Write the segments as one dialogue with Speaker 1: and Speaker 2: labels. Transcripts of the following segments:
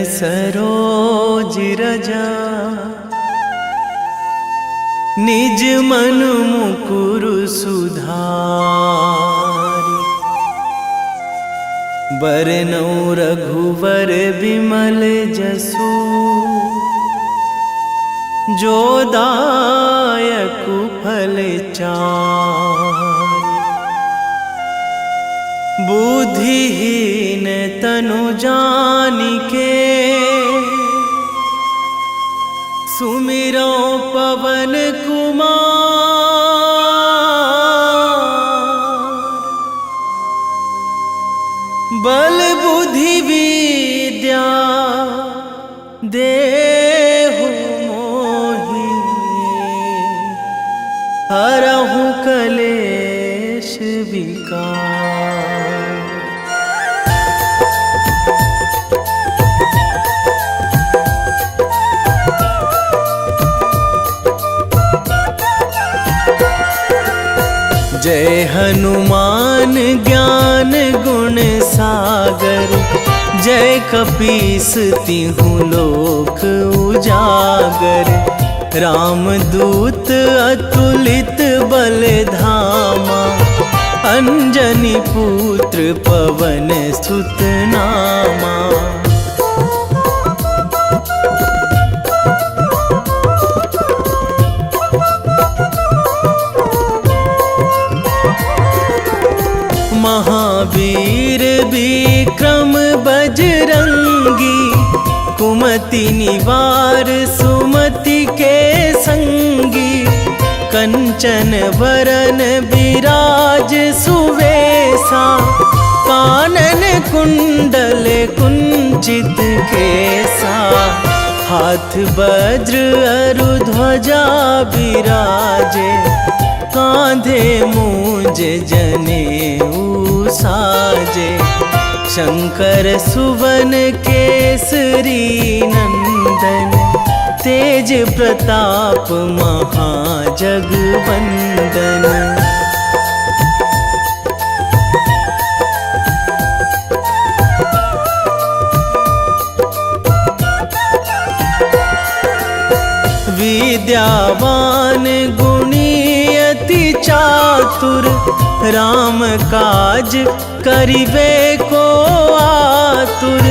Speaker 1: सरोज रजा निज मन मुकुर सुधारि। बरनौ रघुवर बिमल जसु जो दायकु फल चारि। बुद्धिहीन तनु जानिके सुमिरो पवन कुमार। बल बुद्धि विद्या देहु मोहि हरहु कलेश विकार। जय हनुमान ज्ञान गुण सागर। जय कपीस तिहु लोक उजागर। रामदूत अतुलित बल धामा। अंजनी पुत्र पवन सुत नामा। महावीर विक्रम बजरंगी। कुमति निवार सुमति के संगी। कंचन वरन विराज सुवेशा। कानन कुंडल कुंचित केसा। हाथ वज्र अरु ध्वजा विराजे। कांधे मूंज जनेऊ साजे। शंकर सुवन केसरी नंदन। तेज प्रताप महाजगवंदन। विद्यावान गुणी अति चातुर। राम काज करिबे को आतुर।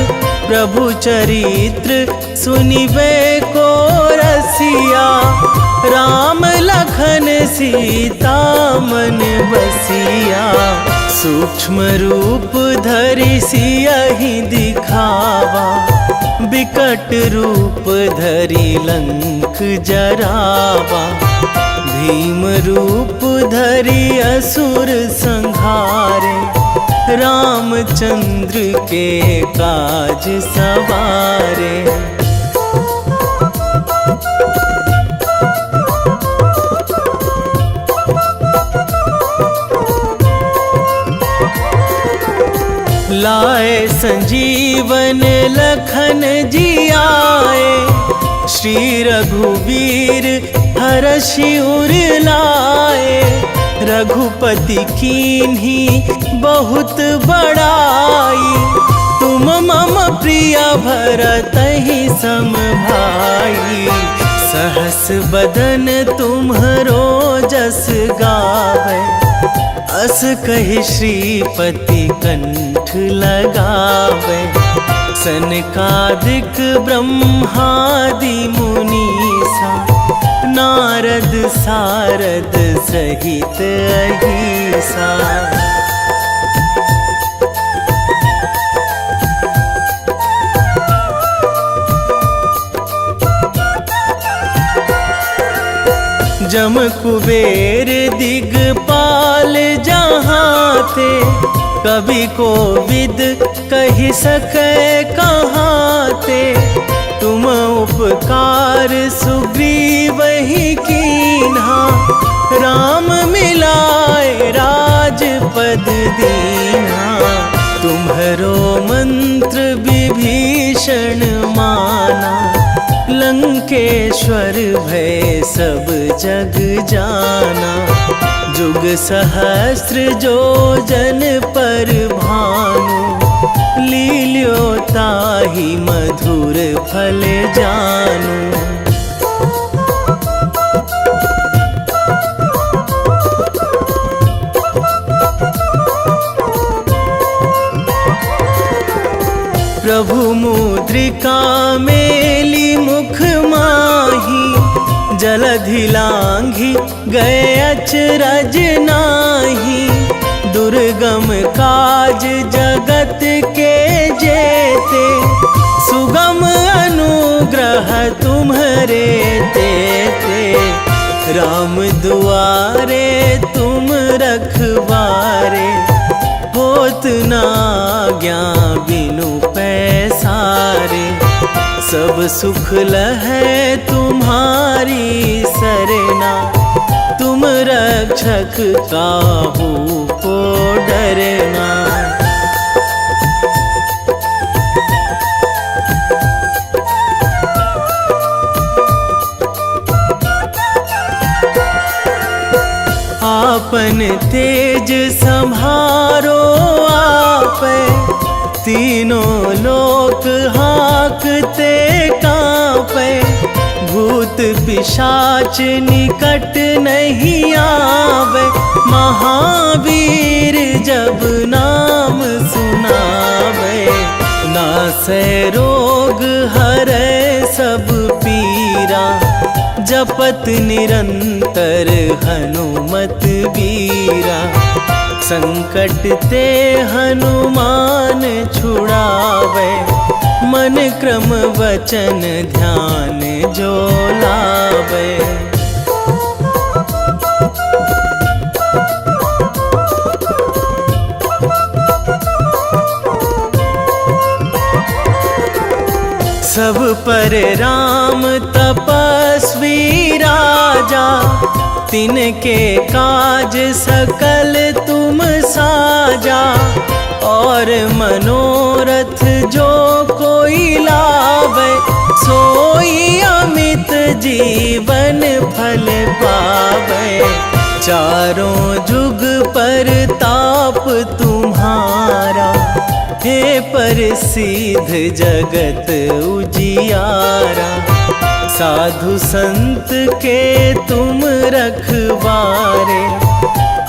Speaker 1: प्रभु चरित्र सुनिबे को रसिया। राम लखन सीता मन बसिया। सूक्ष्म रूप धरि सियहि दिखावा। विकट रूप धरि लंक जरावा। भीम रूप धरि असुर संहारे। रामचंद्र के काज सवारे। लाए संजीवन लखन जियाए। श्री रघुवीर हरषि उर लाए। रघुपति कीन्ही बहुत बड़ाई। तुम मम प्रिय भरतहि सम भाई। सहस बदन तुम्हरो जस गावे। अस कहि श्रीपति कंठ लगावे। सनकादिक ब्रह्मादि मुनीसा। नारद सारद सहित अहिसा। जम कुबेर दिगपाल जहाँ थे। कवि कोविद कहि सकै कहाँ ते। तुम उपकार सुग्रीवहि कीन्हा। राम मिलाए राजपद दीन्हा। तुम्हरो मंत्र विभीषण माना। लंकेश्वर भय सब जग जाना। जुग सहस्र जो जन पर भानु। लील्यो ताहि मधुर फल जानू। प्रभु मुद्रिका मेली मुख माही, जलधि लांघी गए अचरज नाही। दुर्गम काज जगत के जेते, सुगम अनुग्रह तुम्हरे तेते। राम दुआरे तुम रखवारे, होत ना आज्ञा बिनु पैसारे। सब सुख लहै तुम्हारी सरना, तुम रक्षक काहू को डरना। आपन तेज संभारो आपै, तीनों लोक हाकते कांपै। भूत पिशाच निकट नहीं आवे, महावीर जब नाम सुनावे। नासै रोग हरै सब पीरा, जपत निरंतर हनुमत बीरा। संकट ते हनुमान छुड़ावे, मन क्रम वचन ध्यान जो लावे। सब पर राम तपस्वी राजा, तिनके काज सकल तुम साजा। और मनोरथ जो कोई लावे, सोई अमित जीवन फल पावे। चारों जुग पर ताप तुम्हारा, हे प्रसिद्ध जगत उजियारा। साधु संत के तुम रखवारे,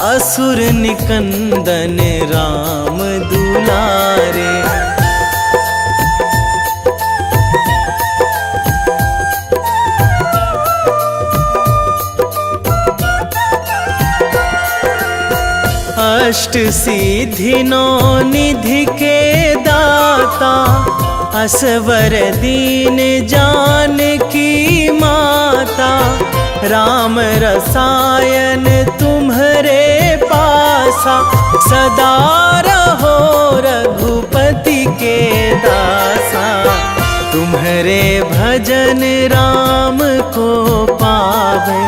Speaker 1: असुर निकंदन राम दुलारे। अष्ट सिद्धि नौ निधि के दाता, असवर दीन जानकी माता। राम रसायन तुम्हरे पासा, सदा रहो रघुपति के दासा। तुम्हरे भजन राम को पावे,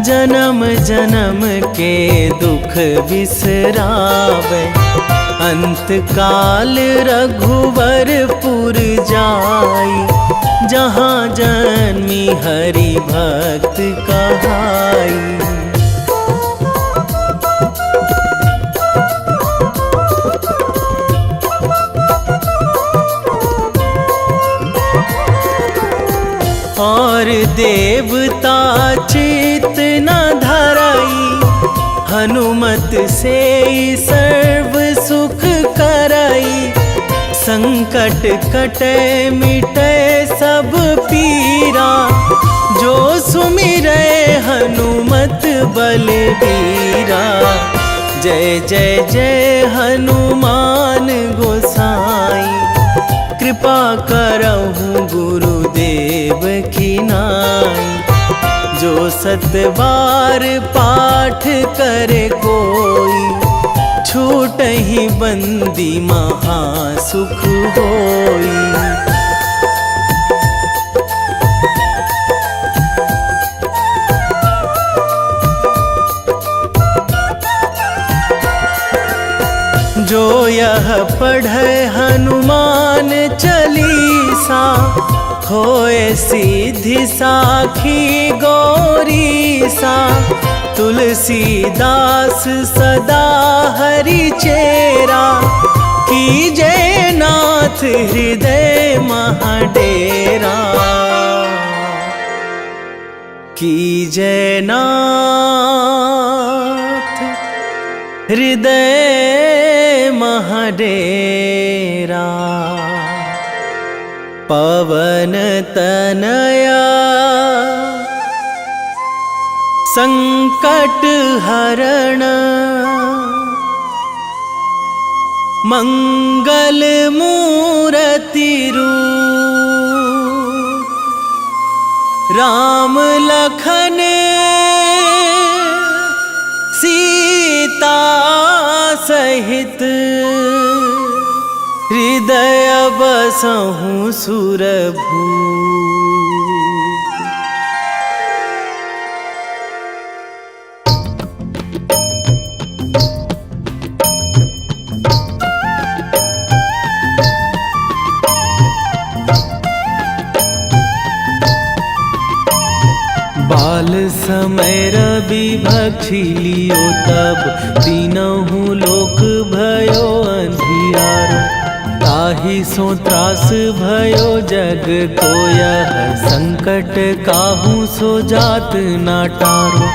Speaker 1: जन्म जन्म के दुख बिसरावे। अंत काल रघुवरपुर जाई, जहाँ जन्मी हरि भक्त कहाई। और देवता चित न धराई, हनुमत से सर्व सुख कराई। संकट कटे मिटे सब पीरा, जो सुमिरै हनुमत बलबीरा। जय जय जय हनुमान गोसाई, कृपा करहु गुरुदेव की नाई। जो सतबार पाठ करे कोई, छूटहि बंदी महासुख होई। जो यह पढ़े हनुमान चालीसा, होए सीधी साखी गौरीसा। तुलसीदास सदा हरि चेरा, कीजे नाथ हृदय महाडेरा, कीजे नाथ हृदय महाडेरा। पवन तनया संकट हरण, मंगल मूर्ति रूप, राम लखन सीता सहित, हृदय बसहु सुरभूप। बाल समय रवि भक्षी लियो तब, तीनहु लोक भयो अंधियारो। ताहि सो त्रास भयो जग को यह, संकट काहू सो जात ना टारो।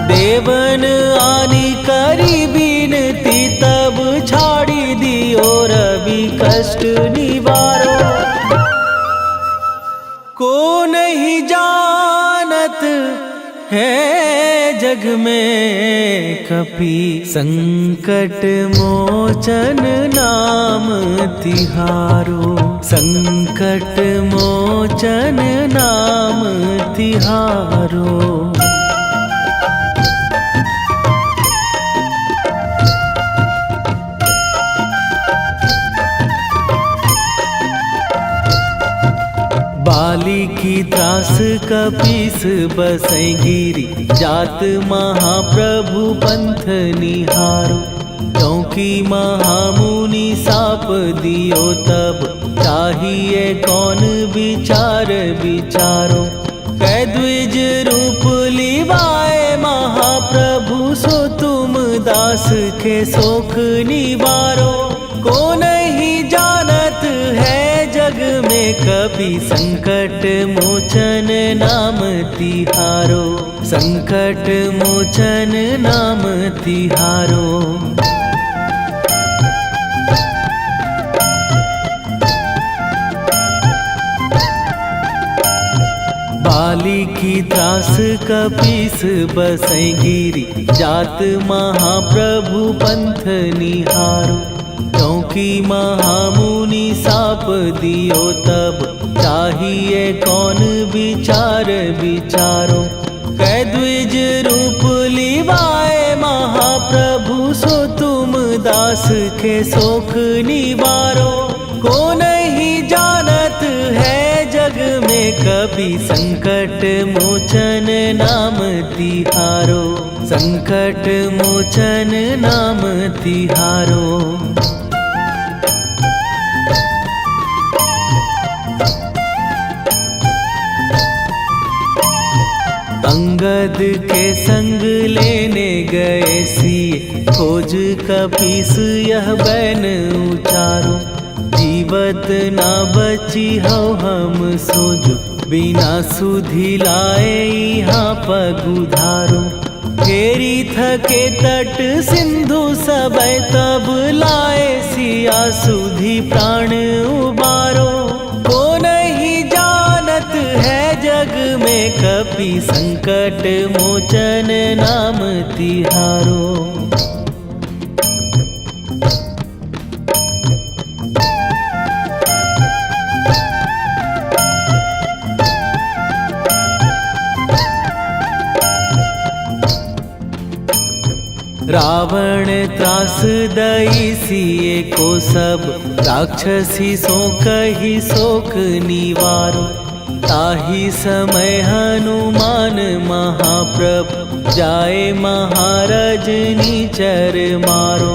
Speaker 1: देवन आनी करी बिनती तब, छाड़ी दियो रवि कष्ट निवारो। को नहीं जानत है जग में कपि, संकट मोचन नाम तिहारो। संकट मोचन नाम तिहारो। बाली की त्रास कपीस बसै गिरी, जात महाप्रभु पंथ निहारो। क्योंकि महामुनि साप दियो तब, चाहिए कौन विचार विचारो। कै द्विज रूप लिवाए महाप्रभु, सो तुम दास के शोक निवारो। को नहीं जानत है जग में कपि, संकट मोचन नाम तिहारो। संकट मोचन नाम तिहारो। बाली की त्रास कपीस बसै गिरी, जात महाप्रभु पंथ निहारो। क्योंकि महामुनि साप दियो तब, चाहिए कौन विचार विचारो। कै द्विज रूप लिवाए महाप्रभु, सो तुम दास के शोक निवारो। को नहीं जानत है जग में कपि, संकट मोचन नाम तिहारो। संकट मोचन नाम तिहारो। अंगद के संग लेने गए सिए, खोज कपीस यह बैन उचारो। जीवत ना बची हो हम सोजो, बिना सुधि लाए यहाँ पगुधारो। फेरी थके तट सिंधु सबय, तब लाए सिया सुधि प्राण उबारो। को नहीं जानत है जग में कपि, संकट मोचन नाम तिहारो। रावण त्रास दई सिए को सब, राक्षसी सो कही शोक निवारो। ताहि समय हनुमान महाप्रभु, जाए महाराज नीचर मारो।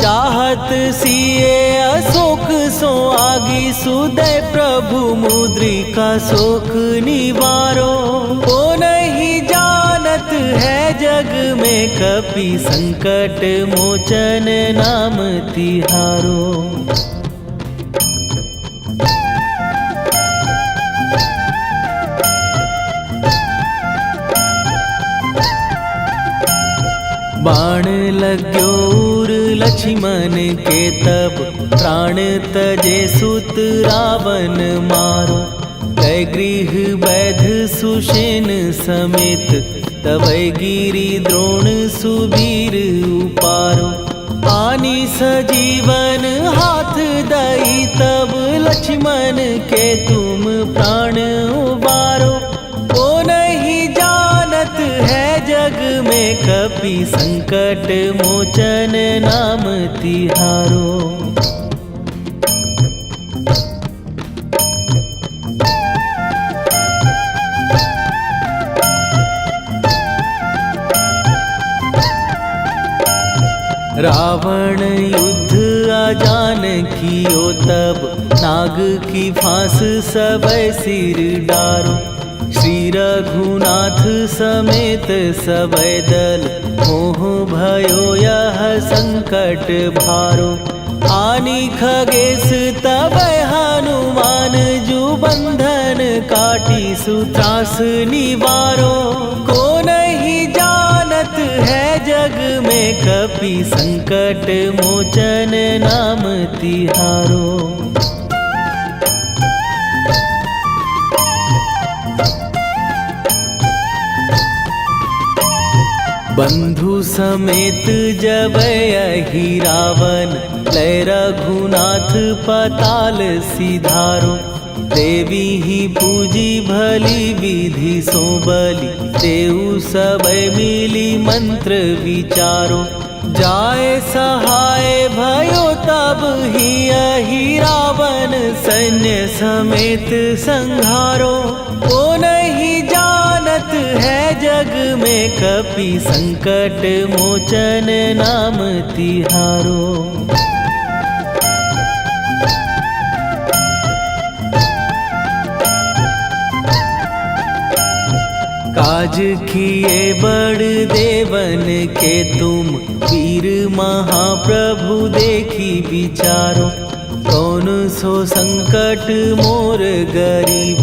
Speaker 1: चाहत सिए अशोक सो आगी, सुदय प्रभु मुद्रिका शोक निवारो। को नहीं जानत है जग में कपि संकट मोचन नाम तिहारो। बाण लाग्यो उर लक्ष्मण के तब प्राण तजे सुत रावण मारो। कै गृह वैध सुषेण समेत तबै गिरि द्रोण सुबीर उपारो। आनी सजीवन हाथ दई तब लक्ष्मण के तुम प्राण उबारो। ओ नहीं जानत है जग में कपि संकट मोचन नाम तिहारो। रावण युद्ध आजान कियो तब नाग की फांस सबै सिर डारो। श्री रघुनाथ समेत सबै दल मोह भयो यह संकट भारो। आनी खगेश तबै हनुमान जु बंधन काटी सुत्रास निवारो। को नहीं जानत है जग में कपि संकट मोचन नाम तिहारो। बंधु समेत जबै अहि रावण लय रघुनाथ पताल सिधारो। देवी ही पूजी भली विधि सो बलि तेउ सबै मिली मंत्र विचारो। जाय सहाय भयो तब ही अहि रावण सैन्य समेत संहारो। ओ नहीं जानत है जग में कपि संकट मोचन नाम तिहारो। काज किए बड़ देवन के तुम वीर महाप्रभु देखी विचारो। कौन सो संकट मोर गरीब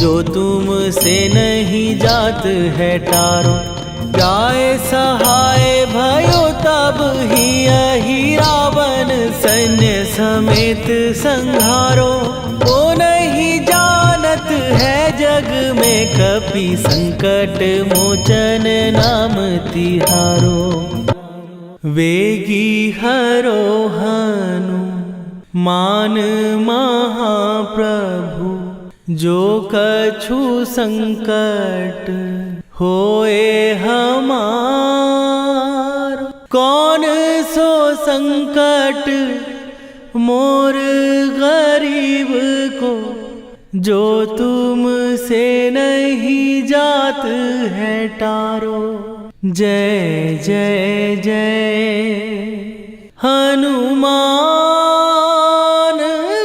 Speaker 1: जो तुम से नहीं जात है टारो। जाय सहाय भयो तब ही अहि रावण सैन्य समेत संहारो। ओ नहीं जानत है जग में कपि संकट मोचन नाम तिहारो। वेगी हरो हनु मान महाप्रभु जो कछु संकट होए हमार। कौन सो संकट मोर गरीब को जो तुम से नहीं जात है टारो। जय जय जय हनुमान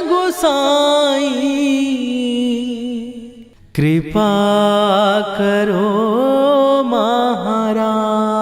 Speaker 1: गोसाई कृपा करो महाराज।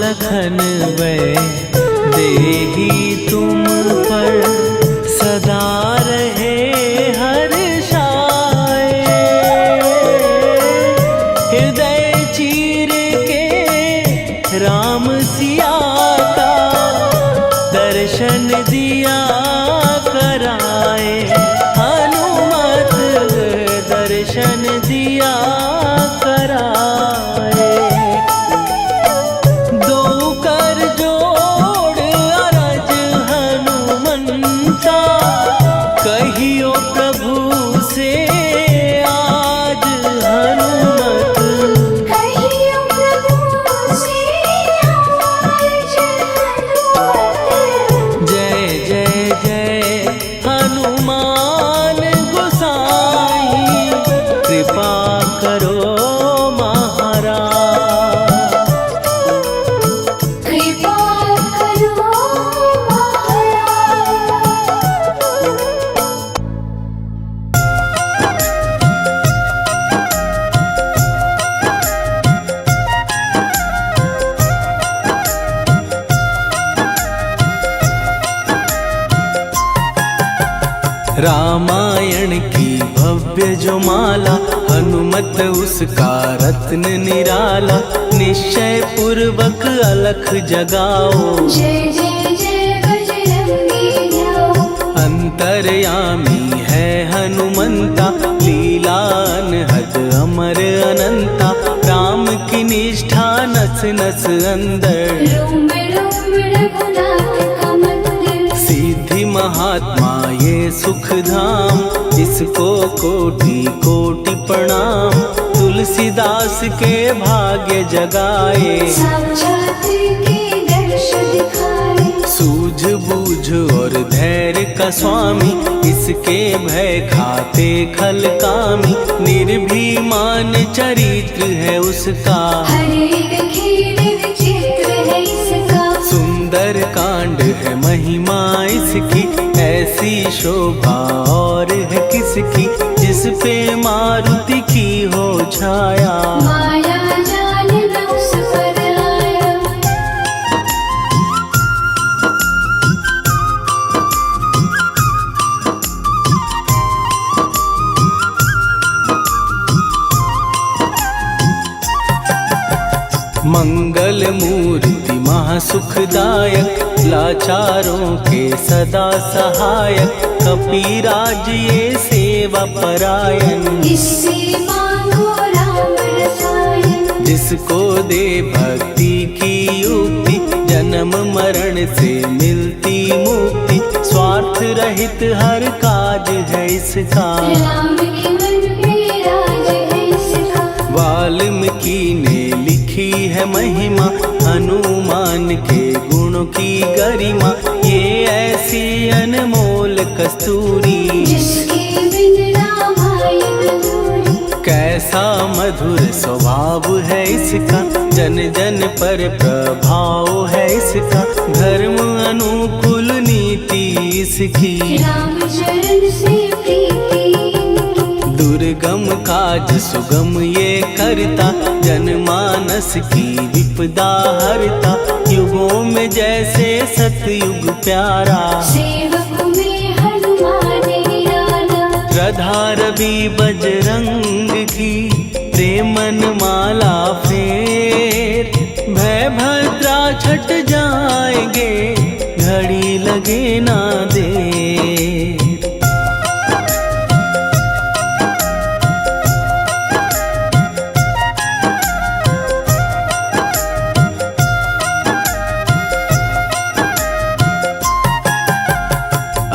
Speaker 1: लखन वै देही तुम पर सदा रहे हर्षाए। हृदय चीर के राम सिया का दर्शन दिया कराए। हनुमत दर्शन दिया कराए। दो कर जोड़ अरज हनुमंता कहियो प्रभु से आज हनुमत।
Speaker 2: कहियो प्रभु से आज हनुमत।
Speaker 1: जय जय जय हनुमान गोसाई कृपा करो महाराज।
Speaker 2: कृपा करो महाराज।
Speaker 1: रामायण की भव्य जो माला हनुमत उसका रत्न निराला। निश्चय पूर्वक अलख जगाओ
Speaker 2: जय जय जय बजरंगी जाओ।
Speaker 1: अंतर्यामी है हनुमंता लीला अनहद अमर अनंता। राम की निष्ठा नस नस अंदर
Speaker 2: रोम रोम रघुनाथ का मंदिर।
Speaker 1: सिद्धि महात्मा ये सुख धाम इसको कोटि कोटि प्रणाम। तुलसीदास के भाग्य जगाए
Speaker 2: साक्षात के दर्श दिखाए।
Speaker 1: सूझ बूझ और धैर्य का स्वामी इसके भय खाते खल कामी। निर्भीमान चरित्र है उसका
Speaker 2: हर एक खेल विचित्र है इसका।
Speaker 1: सुंदर कांड है महिमा इसकी ऐसी शोभा और है किसकी। जिस पे मारुति की हो छाया
Speaker 2: माया जाल न उस पर आया।
Speaker 1: मंगल मूर्ति महासुखदायक लाचारों के सदा सहायक। कपीराज ये सेवा परायण
Speaker 2: इससे मांगो राम रसायन।
Speaker 1: जिसको दे भक्ति की युक्ति जन्म मरण से मिलती मुक्ति। स्वार्थ रहित हर काज है इसका
Speaker 2: राम के मन पे राज है इसका।
Speaker 1: वाल्मीकि ने लिखी है महिमा हनुमान के गुणों की गरिमा। ये ऐसी अनमोल कस्तूरी
Speaker 2: जिसके बिन रामायण अधूरी।
Speaker 1: कैसा मधुर स्वभाव है इसका जन जन पर प्रभाव है इसका। धर्म अनुकूल नीति इसकी
Speaker 2: राम चरण से प्रीति।
Speaker 1: दुर्गम काज सुगम ये करता जनमानस की विपदा हरता। युगों में जैसे सतयुग प्यारा
Speaker 2: सेवक में हनुमान निराला।
Speaker 1: श्रद्धा रवि बजरंग की प्रेमन माला फेर। भय भद्रा छट जाएंगे घड़ी लगे ना देर।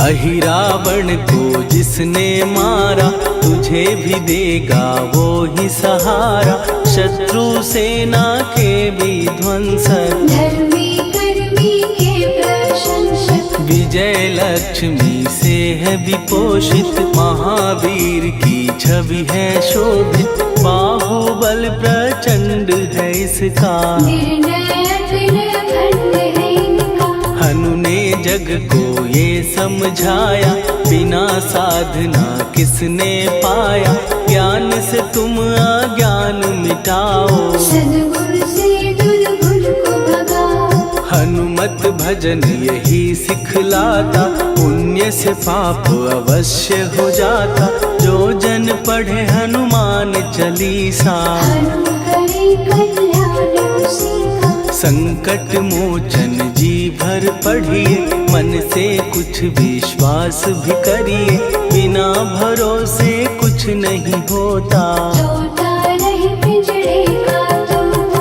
Speaker 1: अहिरावण को जिसने मारा तुझे भी देगा वो ही सहारा। शत्रु सेना के विध्वंसक
Speaker 2: धर्मी कर्मी के प्रशंसक।
Speaker 1: विजय लक्ष्मी से है विपोषित। महावीर की छवि है शोभित। बाहुबल प्रचंड है इसका
Speaker 2: निर्णयक निर्भंड है इनका।
Speaker 1: हनु ने जग को ये समझाया बिना साधना किसने पाया। ज्ञान से तुम अज्ञान मिटाओ
Speaker 2: सद्गुण से दुर्गुण को भगाओ।
Speaker 1: हनुमत भजन यही सिखलाता, पुण्य से पाप अवश्य हो जाता। जो जन पढ़े हनुमान चालीसा,
Speaker 2: हनुम करे कल्याण उसी का।
Speaker 1: संकट मोचन जी भर पढ़िए, मन से कुछ विश्वास भी करिए। बिना भरोसे कुछ नहीं होता,
Speaker 2: तोता रहे पिंजरे का तोता।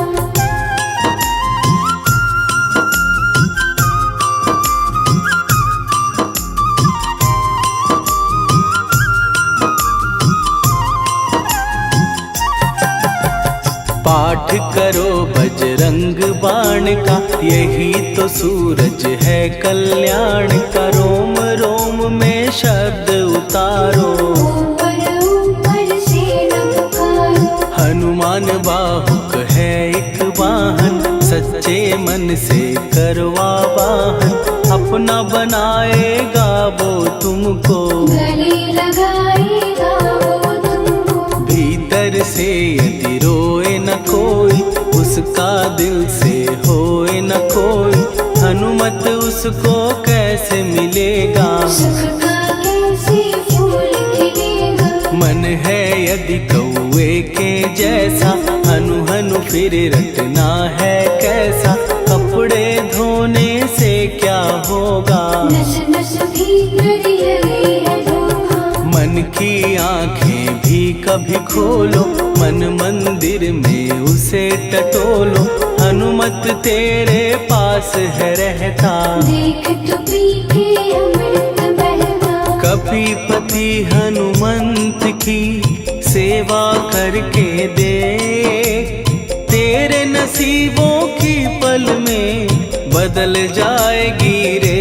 Speaker 1: पाठ करो बजरंग बाण का, यही तो सूरज है कल्याण का। रोम रोम में शब्द उतारो,
Speaker 2: ऊपर ऊपर से न पुकारो।
Speaker 1: हनुमान बाहुक है एक वाहन, सच्चे मन से करवा वाहन। अपना बनाएगा वो तुमको,
Speaker 2: गले लगाएगा वो तुमको।
Speaker 1: भीतर से यदि रोए न कोई, उसका दिल से होए न कोई। हनुमत उसको कैसे मिलेगा,
Speaker 2: सुख का कैसे फूल खिलेगा।
Speaker 1: मन है यदि कौए के जैसा, हनु हनु फिर रटना है कैसा। कपड़े धोने से क्या होगा,
Speaker 2: नस नस भीतर लगी है धोखा।
Speaker 1: मन की आंखें भी कभी खोलो, मन मंदिर में उसे टटोलो। हनुमत तेरे पास है रहता,
Speaker 2: देख तो पी के अमृत बहता।
Speaker 1: कपीपति हनुमंत की सेवा करके दे, तेरे नसीबों की पल में बदल जाएगी रे।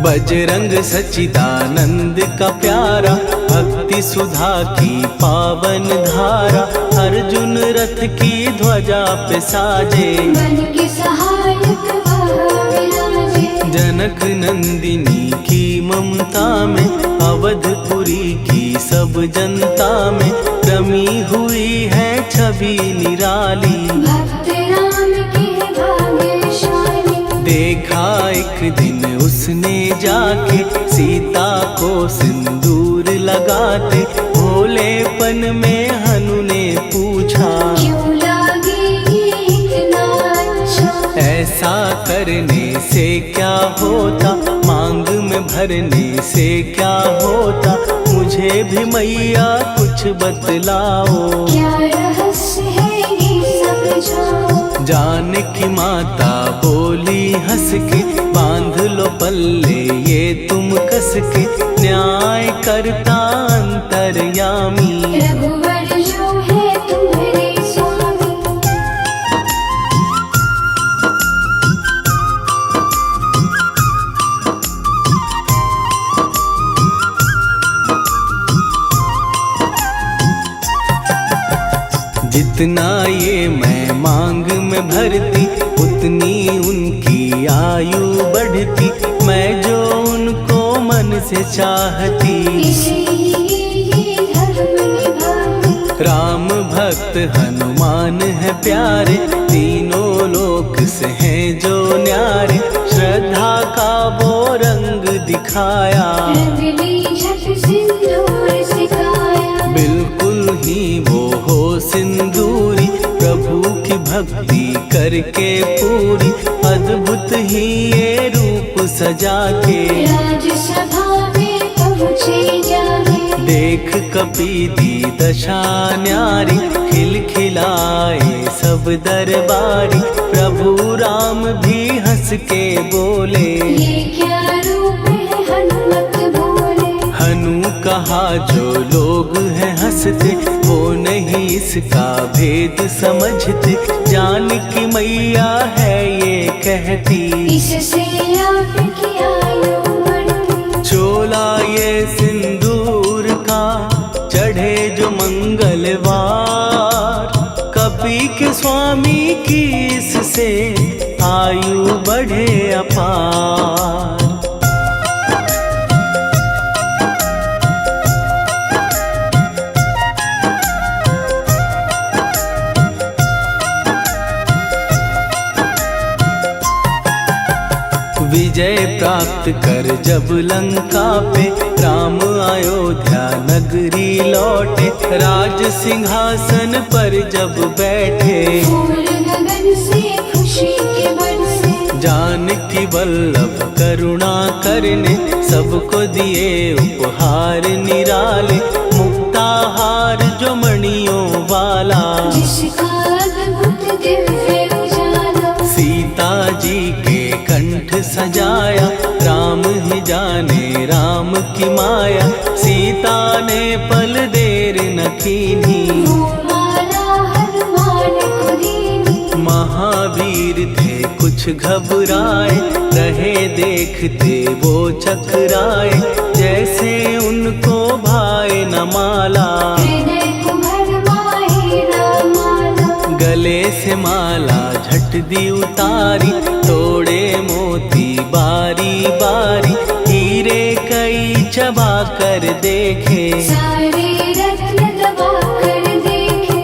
Speaker 1: बजरंग सच्चिदानंद का प्यारा, भक्ति सुधा की पावन धारा। अर्जुन रथ की ध्वजा पे साजे,
Speaker 2: मन के सहायक वह विराजे।
Speaker 1: जनक नंदिनी की ममता में, अवधपुरी की सब जनता में रमी हुई है छवि निराली।
Speaker 2: भक्त राम के भाग्यशाली,
Speaker 1: देखा एक दिन उसने जाके सीता को सिंदूर लगाते। भोलेपन में हनु ने पूछा,
Speaker 2: क्यों लागे ये इतना अच्छा।
Speaker 1: ऐसा करने से क्या होता, मांग में भरने से क्या होता। मुझे भी मैया कुछ बतलाओ,
Speaker 2: क्या रहस्य है ये समझाओ।
Speaker 1: जानकी माता बोली हंस के, बांध लो पल्ले ये तुम कस के। न्याय करता अंतर्यामी,
Speaker 2: रघुवर जो है तुम्हारे स्वामी।
Speaker 1: जितना ये मैं मांग में भरती, उतनी उनकी आयु बढ़ती। मैं जो उनको मन से चाहती,
Speaker 2: इसलिए ये धर्म निभाती।
Speaker 1: राम भक्त हनुमान है प्यारे, तीनों लोक से हैं जो न्यारे। श्रद्धा का वो रंग दिखाया,
Speaker 2: रंगली झट सिंदूर सिखाया।
Speaker 1: बिल्कुल ही वो हो सिंदूरी, प्रभु की भक्ति करके पूरी। अद्भुत ही ये रूप सजा के,
Speaker 2: राजसभा में पहुँचे जाके।
Speaker 1: देख कपीदी दशा न्यारी, खिलखिलाए सब दरबारी। प्रभु राम भी हंस के बोले,
Speaker 2: ये क्या रूप है हनुमत बोले।
Speaker 1: हनु कहा जो लोग हैं हंसते, वो नहीं इसका भेद समझते। जानकी मैया है ये कहती,
Speaker 2: इससे आपकी आयु बढ़ती।
Speaker 1: चोला ये सिंदूर का चढ़े जो मंगलवार। कपी के स्वामी की इससे आयु बढ़े अपार। विजय प्राप्त कर जब लंका पे राम अयोध्या नगरी लौटे, राज सिंहासन पर जब बैठे,
Speaker 2: फूल गगन से खुशी के बरसे,
Speaker 1: जानकी वल्लभ करुणा करने सबको दिए उपहार निराले, मुक्ताहार जो मणियों वाला,
Speaker 2: जिसका अद्भुत दिव्य उजाला,
Speaker 1: सीता जी के कंठ सजाया, राम ही जाने राम की माया, सीता ने पल देर न कीन्ही,
Speaker 2: वो माला हनुमान को दीनी।
Speaker 1: महावीर थे कुछ घबराए, रहे देखते वो चकराए, जैसे उनको भाए न माला,
Speaker 2: हृदय को भरमाए न माला,
Speaker 1: गले से माला झट दी उतारी, तोड़े मोती बारी बारी, हीरे कई चबा कर देखे,
Speaker 2: सारे रत्न दबा कर देखे।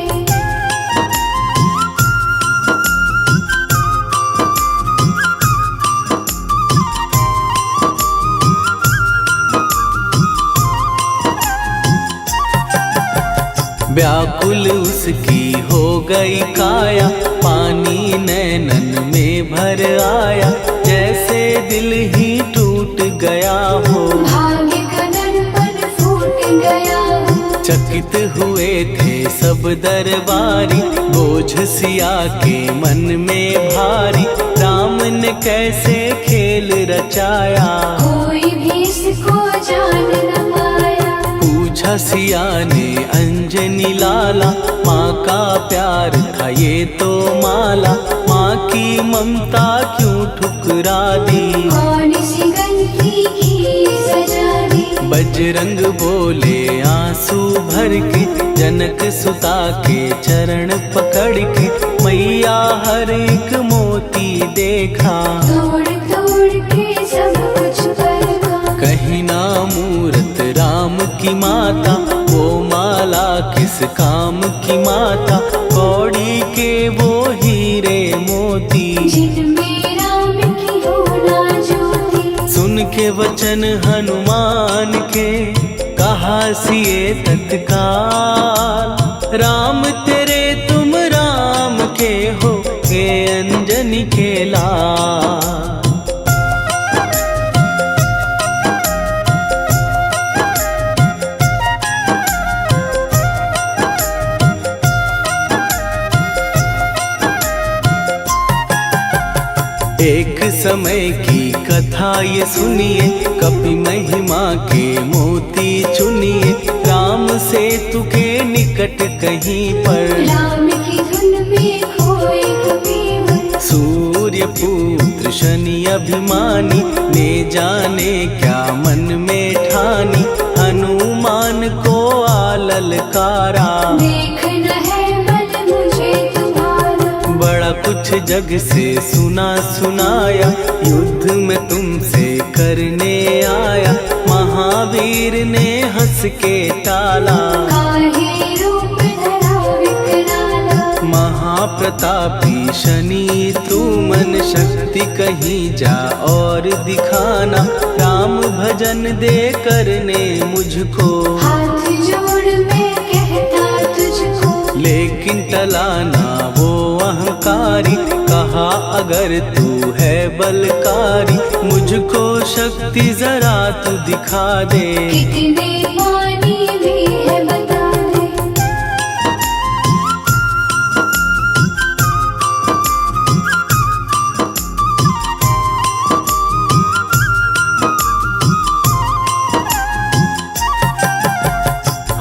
Speaker 1: व्याकुल उसकी हो गई काया, पानी नैनन में भर आया, जैसे दिल ही टूट गया हो,
Speaker 2: भाग्य का दर्पण फूट गया हो,
Speaker 1: चकित हुए थे सब दरबारी, बोझ सिया के मन में भारी, राम ने कैसे खेल रचाया,
Speaker 2: कोई भी इसको जान न पाया।
Speaker 1: पूछा सिया ने अंजनी लाला, माँ का प्यार था ये तो माला, माँ की ममता क्यों ठुकरा दी,
Speaker 2: कौन सी गलती की सजा दी।
Speaker 1: बजरंग बोले आंसू भर के, जनक सुता के चरण पकड़ के, मैया हर एक मोती देखा,
Speaker 2: तोड़ तोड़ के सब कुछ परखा।
Speaker 1: कहीं ना मूरत राम की माता, वो माला किस काम की माता, कौड़ी के वो हीरे मोती,
Speaker 2: जिनमें राम की हो ना ज्योति।
Speaker 1: सुन के वचन हनुमान के, कहा सिए तत्काल, राम तेरे तुम राम के हो, के अंजनी के लाल। एक समय की कथा ये सुनिए, कपि महिमा के मोती चुनिए, राम सेतु के निकट कहीं पर,
Speaker 2: राम की धुन में खोए कबीर।
Speaker 1: सूर्य पुत्र शनि अभिमानी, ने जाने क्या मन में ठानी, हनुमान को आललकारा,
Speaker 2: देखना है बल मुझे तुम्हारा।
Speaker 1: बड़ा कुछ जग से सुना सुनाया, युद्ध में तुमसे करने आया, महावीर ने हंस के टाला,
Speaker 2: काहे रूप धरा विकराला।
Speaker 1: महाप्रतापी शनि तू मन शक्ति कहीं जा और दिखाना, राम भजन दे करने मुझको,
Speaker 2: हाथ जोड़ मैं कहता तुझको।
Speaker 1: लेकिन टलाना वो अहंकारी, कहा अगर तू है बलकारी, मुझको शक्ति जरा तू दिखा दे,
Speaker 2: कितने पानी भी है बता दे।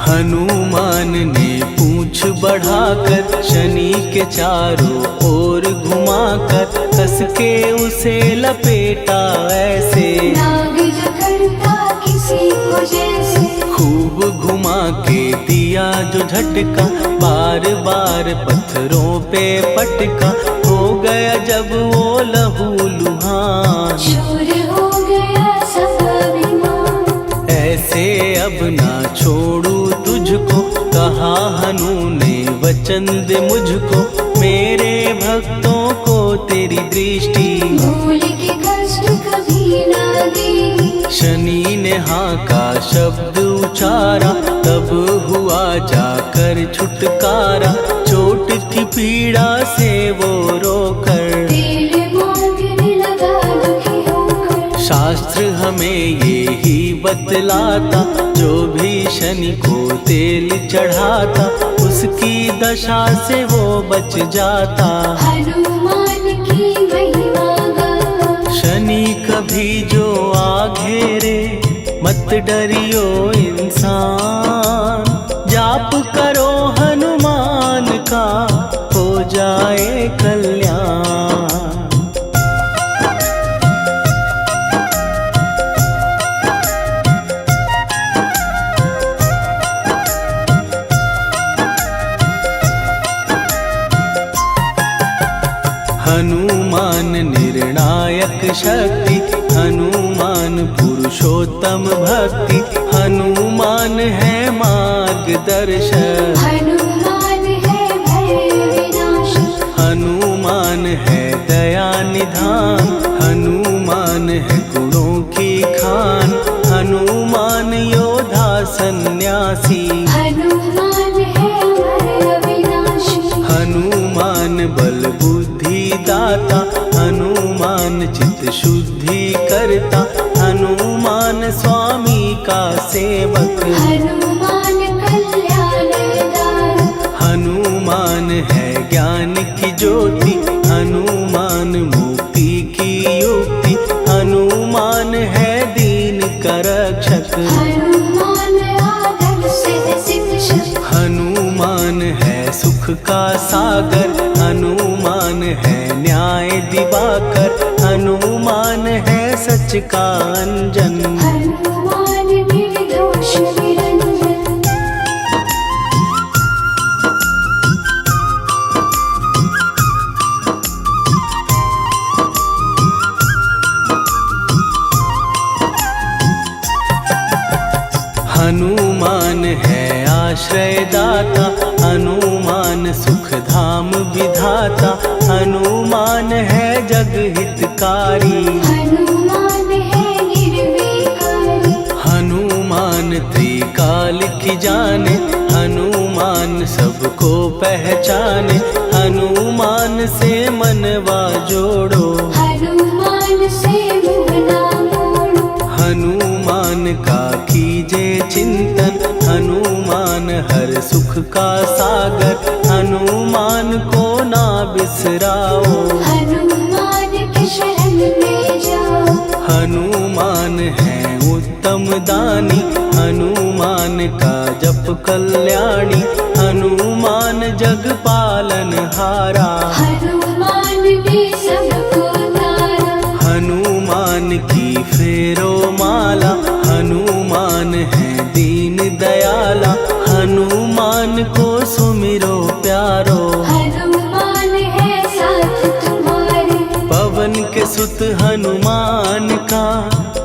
Speaker 1: हनुमान ने पूंछ बढ़ाकर, शनि के चारों ओर घुमाकर, कस के उसे लपेटा ऐसे,
Speaker 2: नाग जो करता किसी को जैसे।
Speaker 1: खूब घुमा के दिया जो झटका, बार बार पत्थरों पे पटका, हो गया जब वो लहू लुहान,
Speaker 2: चूर हो गया सब अभिमान।
Speaker 1: ऐसे अब ना छोड़ू तुझको, कहा हनु ने वचन दे मुझको। मेरे भक्तों को तेरी दृष्टि,
Speaker 2: भूल के कष्ट कभी ना देगी।
Speaker 1: शनि ने हाँ का शब्द उचारा, तब हुआ जाकर छुटकारा। चोट की पीड़ा से वो रोकर,
Speaker 2: तेल मांगने लगा दुखी होकर।
Speaker 1: शास्त्र हमें ये ही बतलाता, जो भी शनि को तेल चढ़ाता, उसकी दशा से वो बच जाता।
Speaker 2: हनुमान की महिमा गाता।
Speaker 1: शनि कभी जो आ घेरे, मत डरियो इंसान। जाप करो हनुमान का, हो जाए कल्याण। हनुमान निर्णायक शक्ति, हनुमान पुरुषोत्तम भक्ति। हनुमान है मार्गदर्शक,
Speaker 2: हनुमान है भय विनाशक।
Speaker 1: हनुमान है दया निधान। हनुमान है गुणों की खान, हनुमान योद्धा सन्यासी।
Speaker 2: हनुमान है भय विनाशी।
Speaker 1: हनुमान बल बुद्धि दाता, हनुमान चित्त शुद्धि करता। हनुमान स्वामी का सेवक,
Speaker 2: हनुमान कल्याणदायक।
Speaker 1: हनुमान है ज्ञान की ज्योति। हनुमान मुक्ति की युक्ति, हनुमान है दीन का रक्षक।
Speaker 2: हनुमान आदर से शिक्षक।
Speaker 1: हनुमान है सुख का सागर, हनुमान है न्याय दिवाकर। हनुमान है सच का अंजन,
Speaker 2: हनुमान निर्दोष निरंजन।
Speaker 1: हनुमान है आश्रय दाता, हनुमान सुख धाम विधाता। हनुमान है जग हितकारी,
Speaker 2: हनुमान है निर्विकारी।
Speaker 1: हनुमान त्रिकाल की जाने। हनुमान सबको पहचाने, हनुमान से मनवा जोड़ो।
Speaker 2: हनुमान से मुँह ना मोड़ो।
Speaker 1: हनुमान का कीजे चिंतन, हनुमान हर सुख का सागर। हनुमान को ना बिसराओ,
Speaker 2: हनुमान के शरण में जाओ।
Speaker 1: हनुमान है उत्तम दानी, हनुमान का जप कल्याणी। हनुमान जग पालन हारा,
Speaker 2: हनुमान ने सबको तारा।
Speaker 1: हनुमान की फेरो माला। हनुमान है दीन दयाला, हनुमान को सुमिरो प्यारो।
Speaker 2: हनुमान है साथ तुम्हारे।
Speaker 1: पवन के सुत हनुमान का,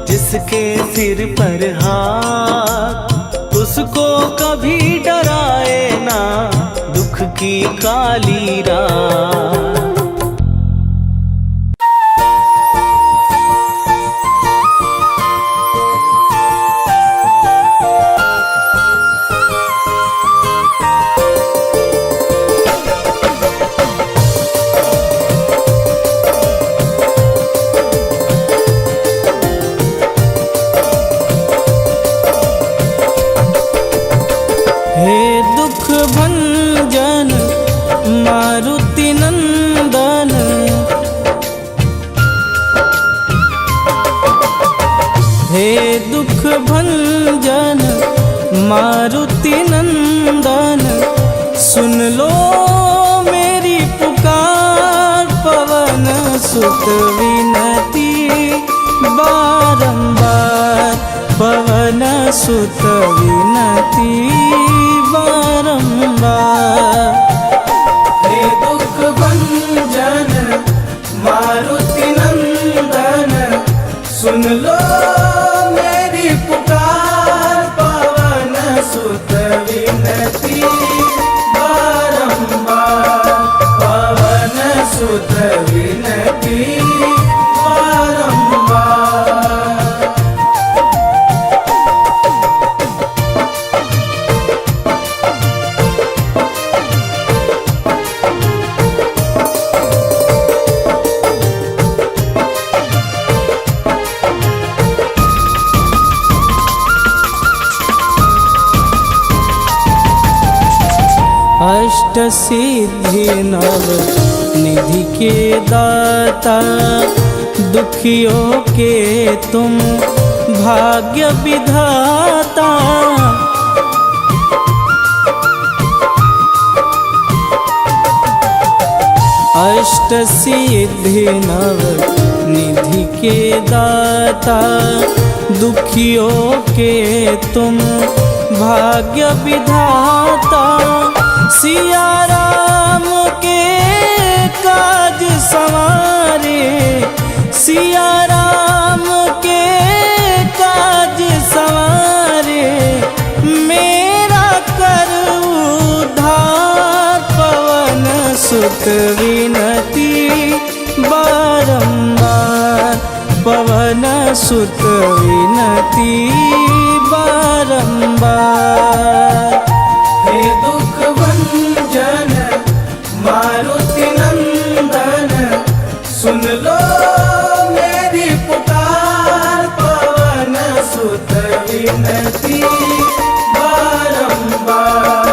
Speaker 1: जिसके सिर पर हाथ, उसको कभी डराए ना दुख की काली रात। हे दुख भंजन मारुति नंदन, हे दुख भंजन मारुति नंदन। सुन लो मेरी पुकार, पवन सुत विनती बारंबार। पवन सुत विनती बारंबार। हे दुख भंजन सुत विनती बारंबार, पवन सुत विनती बारंबार। अष्ट सिद्धि नव निधि के दाता, दुखियों के तुम भाग्य विधाता। अष्ट सिद्धि नव निधि के दाता, दुखियों के तुम भाग्य विधाता। सिया राम के काज संवारे, सिया राम के काज संवारे, मेरा कर उद्धार। पवन सुत विनती बारंबार, पवन सुत विनती बारंबार। हे दुख भंजन मारुति नंदन, सुन लो मेरी पुकार। पवन सुत विनती बारंबार,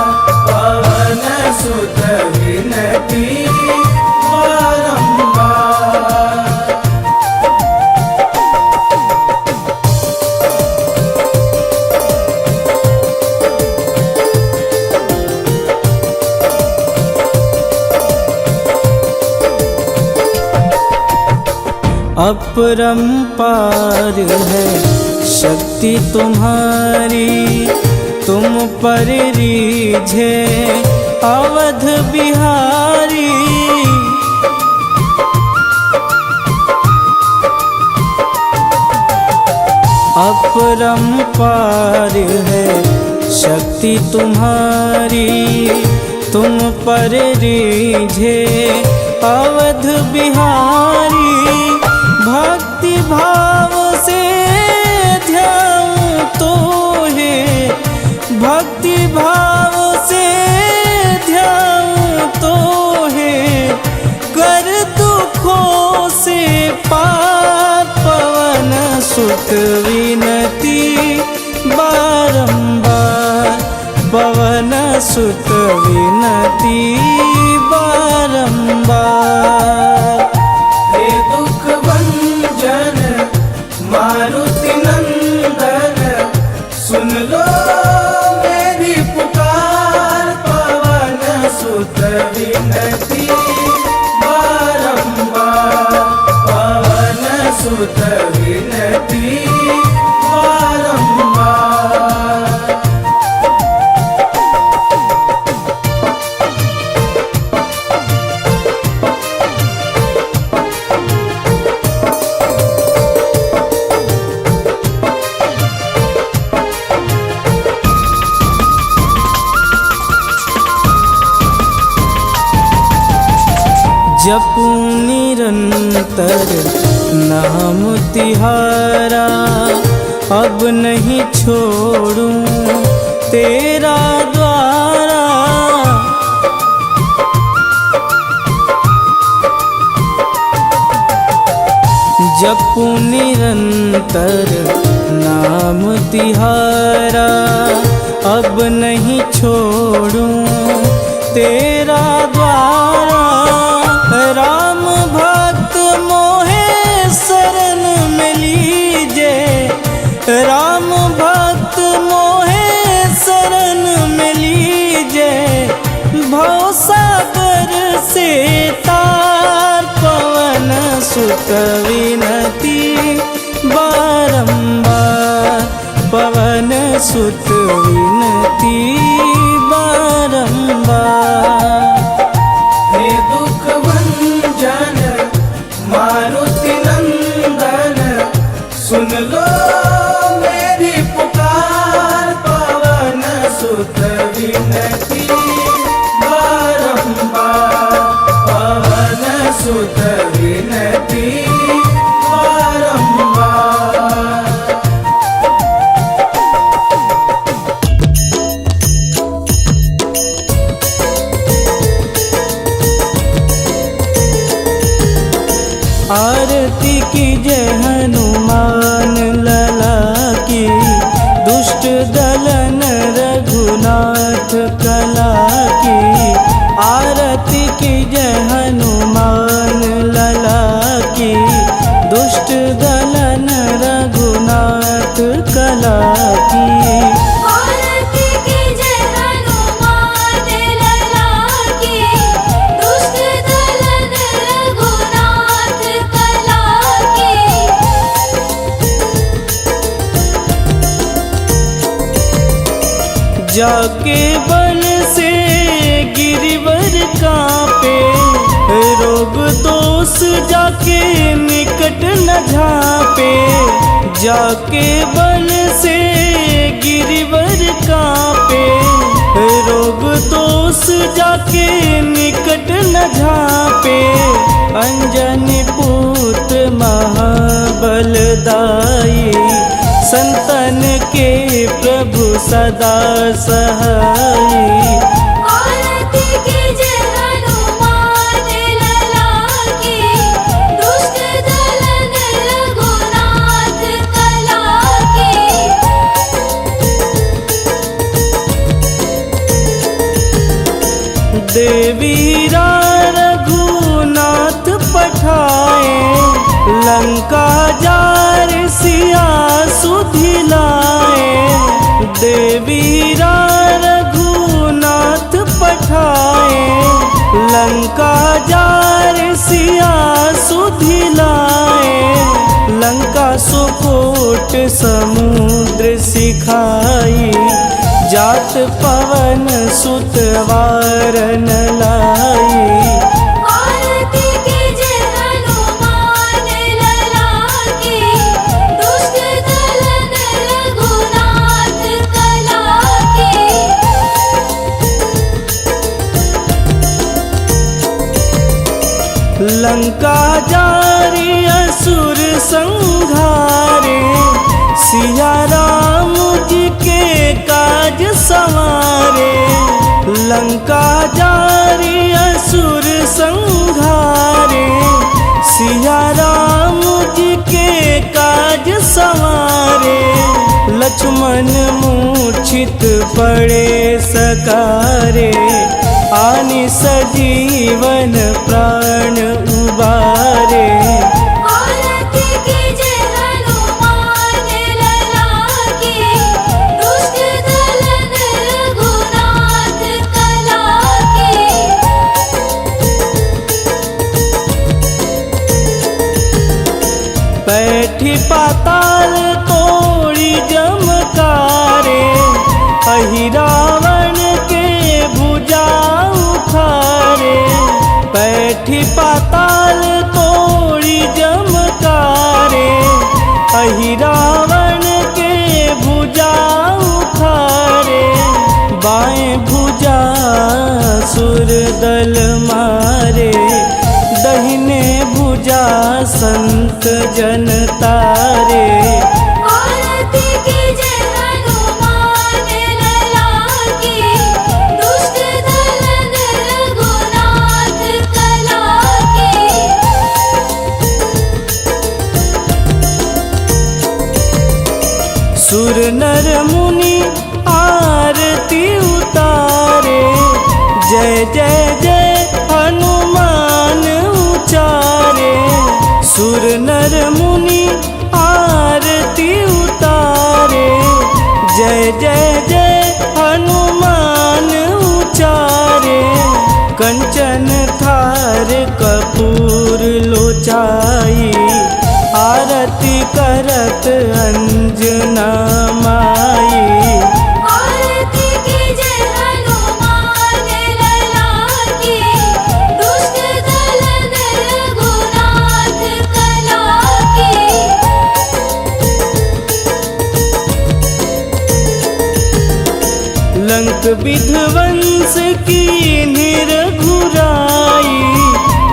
Speaker 1: पवन सुत विनती बारंबार। अपरंपार है शक्ति तुम्हारी, तुम पर रीझे अवध बिहारी। अपरंपार है शक्ति तुम्हारी, तुम पर रीझे अवध बिहारी। भक्ति भाव से ध्याऊं तो है, भक्ति भाव से ध्याऊं तो है, कर दुखों से पार। पवन सुत विनती बारंबार, पवन सुत विनती बारंबार। हे दुख भंजन मारुति नंदन, सुन लो मेरी पुकार। पवन सुत विनती बारंबार, पवन सुत विनती बारंबार। जपूं निरंतर नाम तिहारा, अब नहीं छोड़ूं तेरा द्वारा। जपूं निरंतर नाम तिहारा, अब नहीं छोड़ूं तेरा द्वारा। राम भक्त मोहे शरण में लीजे, राम भक्त मोहे शरण में लीजे। भवसागर से तार, पवन सुत विनती बारंबार, पवन सुत विनती बारंबार। हे दुख भंजन मारुति नंदन, सुन लो मेरी पुकार। पवन दलन रघुनाथ कला की, आरती की जय हनुमान लला की। दुष्ट दलन रघुनाथ कला की,
Speaker 2: आरती की जय हनुमान लला की। दुष्ट दलन रघुनाथ कला की।
Speaker 1: जाके बल से गिरिवर कांपे, रोग दोष जाके निकट न झांपे। जाके बल से गिरिवर कांपे, रोग दोष जाके निकट न झांपे। अंजनी पूत महाबलदाई, संतन के प्रभु सदा सहाई।
Speaker 2: आरती की जय हनुमान लला की। दुष्ट दलन रघुनाथ कला की।
Speaker 1: देवीरा रघुनाथ पठाए, लंका जार सिया सुधिलाए। देवीरा रघुनाथ पठाए, लंका जार सिया सुधिलाए। लंका सुकोट समुद्र सिखाई, जात पवन सुत वारन लाई।
Speaker 2: आरती की जय हनुमान लला की। दुष्ट दलन रघुनाथ कला की।
Speaker 1: लंका जारी असुर संघारे, सिया राम जी के काज संवारे। लंका जारी असुर संघारे, सिया राम जी के काज संवारे। लक्ष्मण मूर्छित पड़े सकारे, आनि सजीवन प्राण उबारे।
Speaker 2: आरती की जय हनुमान लला की। दुष्ट दलन रघुनाथ कला की।
Speaker 1: बैठी पाताल तोड़ी जमकारे, अहिरावण के भुजा उखारे। बैठी पाताल तोड़ी जमकारे, अहिरावण के भुजा उखारे। बाएं भुजा सुर दल मारे, दहिने भुजा संत जन तारे।
Speaker 2: आरती की जय हनुमान लला की। दुष्ट दलन रघुनाथ कला की।
Speaker 1: सुर नर मुनि आरती उतारे, जय जय जय हनुमान उचारे। सुर नर मुनि आरती उतारे, जय जय जय हनुमान उचारे। कंचन थार कपूर लोचाई, आरती करत अंजना माई।
Speaker 2: आरती की जय हनुमान लला की। दुष्ट दलन रघुनाथ कला की।
Speaker 1: लंक विध्वंस की निरघुराई,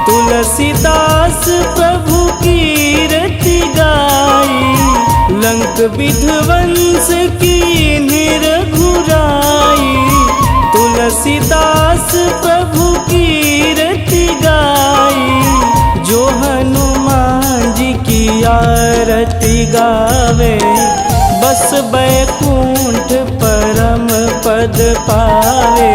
Speaker 1: तुलसीदास प्रभु कीरति गाई। लंक विध्वंस की निरघुराई, तुलसीदास प्रभु कीरति गाई। जो हनुमान जी की आरती गावे, बस बैकुंठ पद पावे।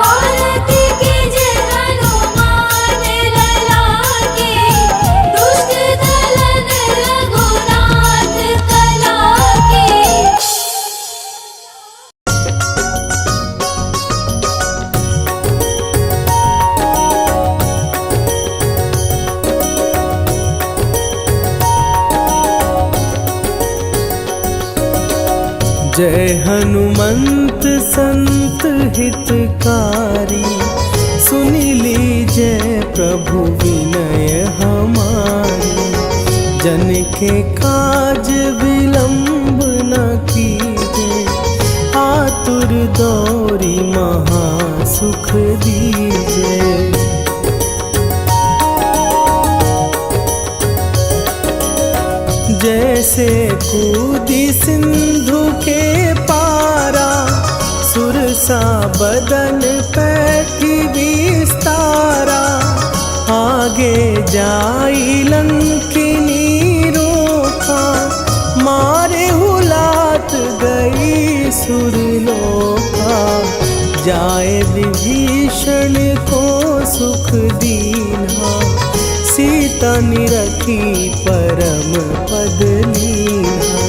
Speaker 2: औरती के जय हनुमान ललाके, दुष्ट दलन रघुनाथ कलाके।
Speaker 1: जय हनुमंत संत हितकारी, सुनि लीजय प्रभु विनय हमारी। जन के काज विलंब न कीजे, आतुर दौरी महासुख दीजे। जैसे कूदी सिंधु के पारा, सुरसा बदन पैठी विस्तारा। आगे जाई लंकिनी रोका, मारे हुलात गई सुरलोका। जाए विभीषण को सुख दीना, सीता निरखी परम पद लीना।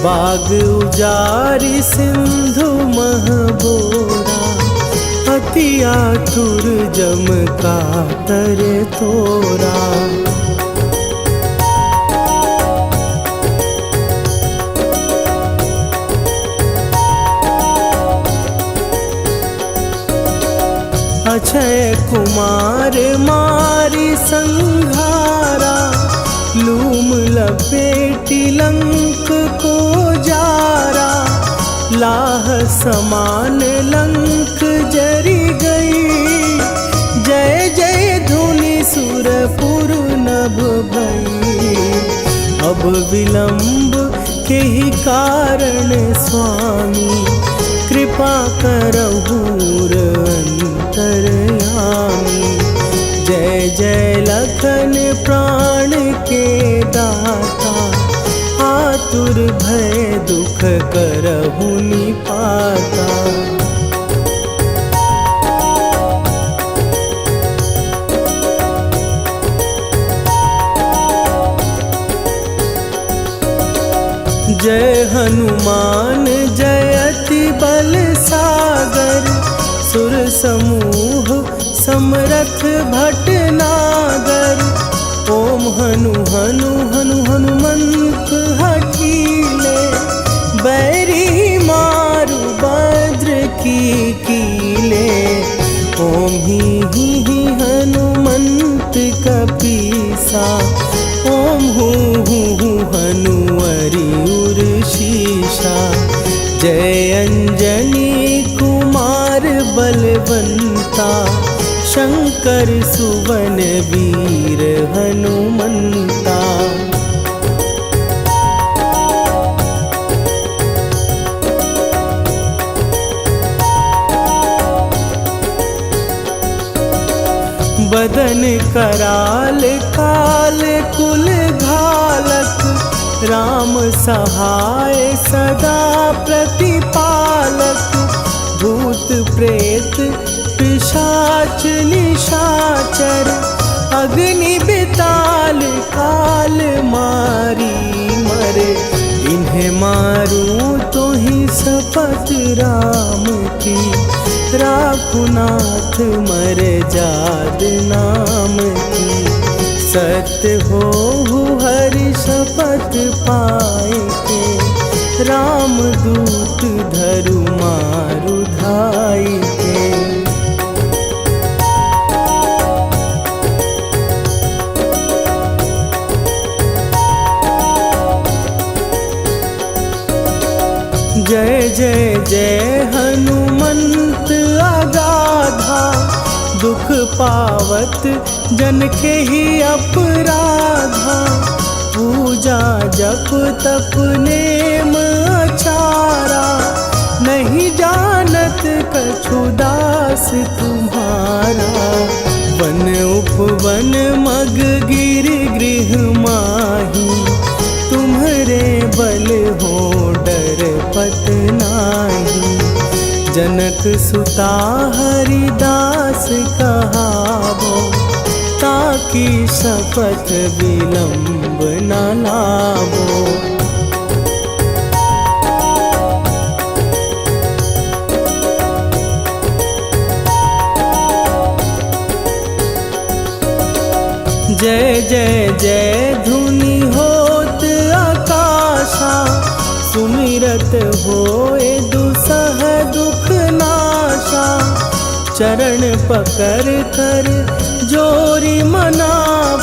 Speaker 1: बाग उजारि सिंधु महबोरा, अति आतुर जम कातर तोरा। अक्षय कुमार मारी संघारा, लूम लपेटी लंक को जारा। लाह समान लंक जरी गई, जय जय धुनि सुरपुर नभ भई। अब विलंब के ही कारण स्वामी, कृपा करहु अंतरयामी। जय जय लखन प्राण के दाता, आतुर भय दुख करहु निपाता। जय हनुमान जयति बल सागर, सुर समूह समरथ भटनागर। ओम हनु हनु हनु हनुमंत हठीले, बैरी मारु भद्र की कीले। ओम ही हनुमंत कपीसा, ओम हूँ हनुवरि उर शीशा। जय अंजनी कुमार बलवंता, शंकर सुवन वीर हनुमंता। बदन कराल काल कुल घालक, राम सहाय सदा प्रतिपालक। भूत प्रेत पिशाच निशाचर, अग्नि बिताल काल मारी मरे। इन्हें मारूं तो ही शपथ राम की, राखुनाथ मर जाद नाम की। सत्य हो हरि शपथ पाए के, राम दूत धरु मारु धाई के। जय जय जय हनुमंत अगाधा, दुख पावत जन के ही अपराधा। पूजा जप तप नेम अचारा, नहीं जानत कछु दास तुम्हारा। वन उपवन मग गिर गृह माही, तुम्हारे बल हो डर पत नाही। जनक सुता हरिदास कहावो, ताकि शपथ विलंब न लावो। जय जय जय धुनि होत आकाशा, सुमिरत होए दुसह दुख नाशा। चरण पकड़ कर जोरी मनावा,